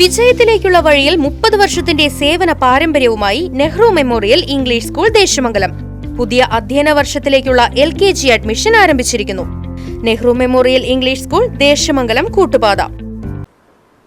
വിജയത്തിലേക്കുള്ള വഴിയിൽ 30 വർഷത്തിന്റെ സേവന പാരമ്പര്യവുമായി Nehru memorial English school Desamangalam പുതിയ അധ്യയന വർഷത്തിലേക്കുള്ള LKG അഡ്മിഷൻ ആരംഭിച്ചിരിക്കുന്നു. Nehru memorial English school Desamangalam Koottupatha.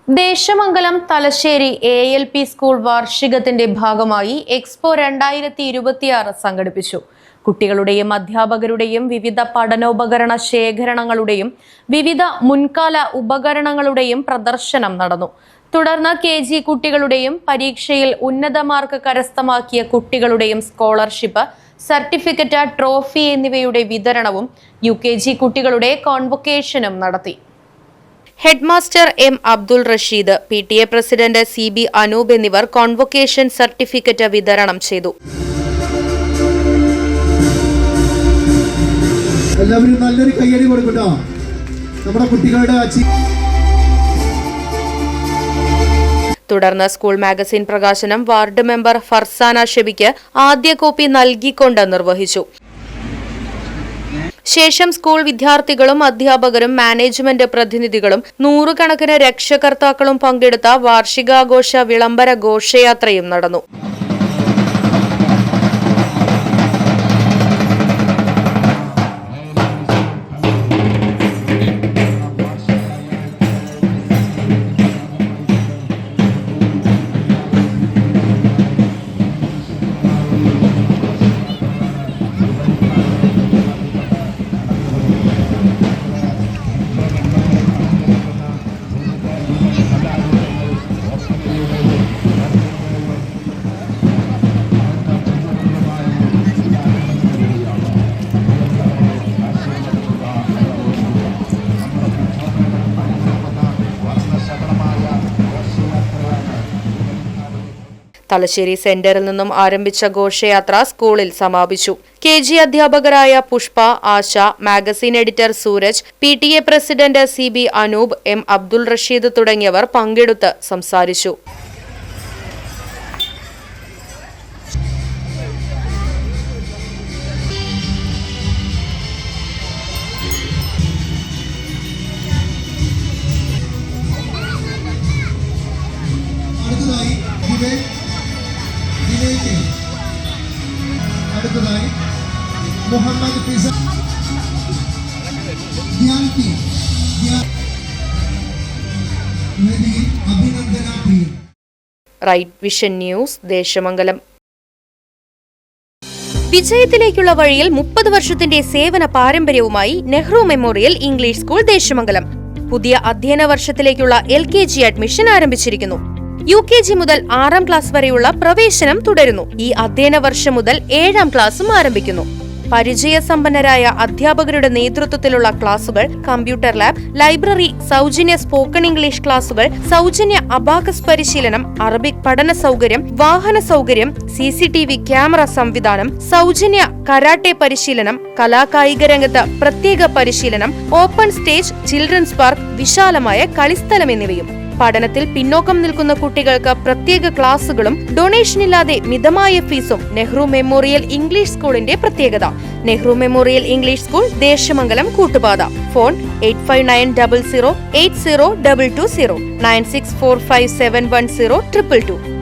Desamangalam Thalassery ALP school വാർഷികത്തിന്റെ ഭാഗമായി എക്സ്പോ 2026 സംഘടിപ്പിച്ചു. കുട്ടികളുടെയും അധ്യാപകരുടെയും വിവിധ പഠനോപകരണ ശേഖരണങ്ങളുടെയും വിവിധ മുൻകാല ഉപകരണങ്ങളുടെയും പ്രദർശനം നടന്നു. തുടർന്ന് KG കുട്ടികളുടെയും പരീക്ഷയിൽ ഉന്നത മാർക്ക് കരസ്ഥമാക്കിയ കുട്ടികളുടെയും സ്കോളർഷിപ്പ്, സർട്ടിഫിക്കറ്റ്, ട്രോഫി എന്നിവയുടെ വിതരണവും UKG കുട്ടികളുടെ കോൺവൊക്കേഷനും നടത്തി. Headmaster M. Abdul Rasheed, PTA president CB Anoop എന്നിവർ കോൺവൊക്കേഷൻ സർട്ടിഫിക്കറ്റ് വിതരണം ചെയ്തു. എല്ലാവരും നല്ലൊരു കയ്യടി കൊടുക്കട്ടോ. നമ്മുടെ കുട്ടികളുടെ തുടർന്ന് സ്കൂൾ മാഗസിൻ പ്രകാശനം വാർഡ് മെമ്പർ ഫർസാന ഷെബിക്ക് ആദ്യ കോപ്പി നൽകിക്കൊണ്ട് നിർവഹിച്ചു. ശേഷം സ്കൂൾ വിദ്യാർത്ഥികളും അധ്യാപകരും മാനേജ്മെന്റ് പ്രതിനിധികളും നൂറുകണക്കിന് രക്ഷകർത്താക്കളും പങ്കെടുത്ത വാർഷികാഘോഷ വിളംബര ഘോഷയാത്രയും നടന്നു. തലശ്ശേരി സെന്ററിൽ നിന്നും ആരംഭിച്ച ഘോഷയാത്ര സ്കൂളിൽ സമാപിച്ചു. KG അധ്യാപകരായ Pushpa, Asha, magazine editor Sooraj, PTA president CB Anoop, M. Abdul Rasheed തുടങ്ങിയവർ പങ്കെടുത്ത് സംസാരിച്ചു. Right vision news, Desamangalam. വിജയത്തിലേക്കുള്ള വഴിയിൽ 30 വർഷത്തിന്റെ സേവന പാരമ്പര്യവുമായി Nehru memorial English school Desamangalam പുതിയ അധ്യയന വർഷത്തിലേക്കുള്ള LKG അഡ്മിഷൻ ആരംഭിച്ചിരിക്കുന്നു. UKG മുതൽ 6ാം ക്ലാസ് വരെയുള്ള പ്രവേശനം തുടരുന്നു. ഈ അധ്യയന വർഷം മുതൽ 7ാം ക്ലാസും ആരംഭിക്കുന്നു. പരിചയസമ്പന്നരായ അധ്യാപകരുടെ നേതൃത്വത്തിലുള്ള ക്ലാസുകൾ, കമ്പ്യൂട്ടർ ലാബ്, ലൈബ്രറി, സൗജന്യ സ്പോക്കൺ ഇംഗ്ലീഷ് ക്ലാസുകൾ, സൗജന്യ അബാക്കസ് പരിശീലനം, അറബിക് പഠന സൗകര്യം, വാഹന സൗകര്യം, CCTV ക്യാമറ സംവിധാനം, സൗജന്യ കരാട്ടെ പരിശീലനം, കലാകായിക രംഗത്ത് പ്രത്യേക പരിശീലനം, ഓപ്പൺ സ്റ്റേജ്, ചിൽഡ്രൻസ് പാർക്ക്, വിശാലമായ കളിസ്ഥലം എന്നിവയും. പഠനത്തിൽ പിന്നോക്കം നിൽക്കുന്ന കുട്ടികൾക്ക് പ്രത്യേക ക്ലാസുകളും ഡൊണേഷനില്ലാതെ മിതമായ ഫീസും നെഹ്റു മെമ്മോറിയൽ ഇംഗ്ലീഷ് സ്കൂളിന്റെ പ്രത്യേകത. Nehru memorial English school Desamangalam Koottupatha. Phone 8590080220 9645710222.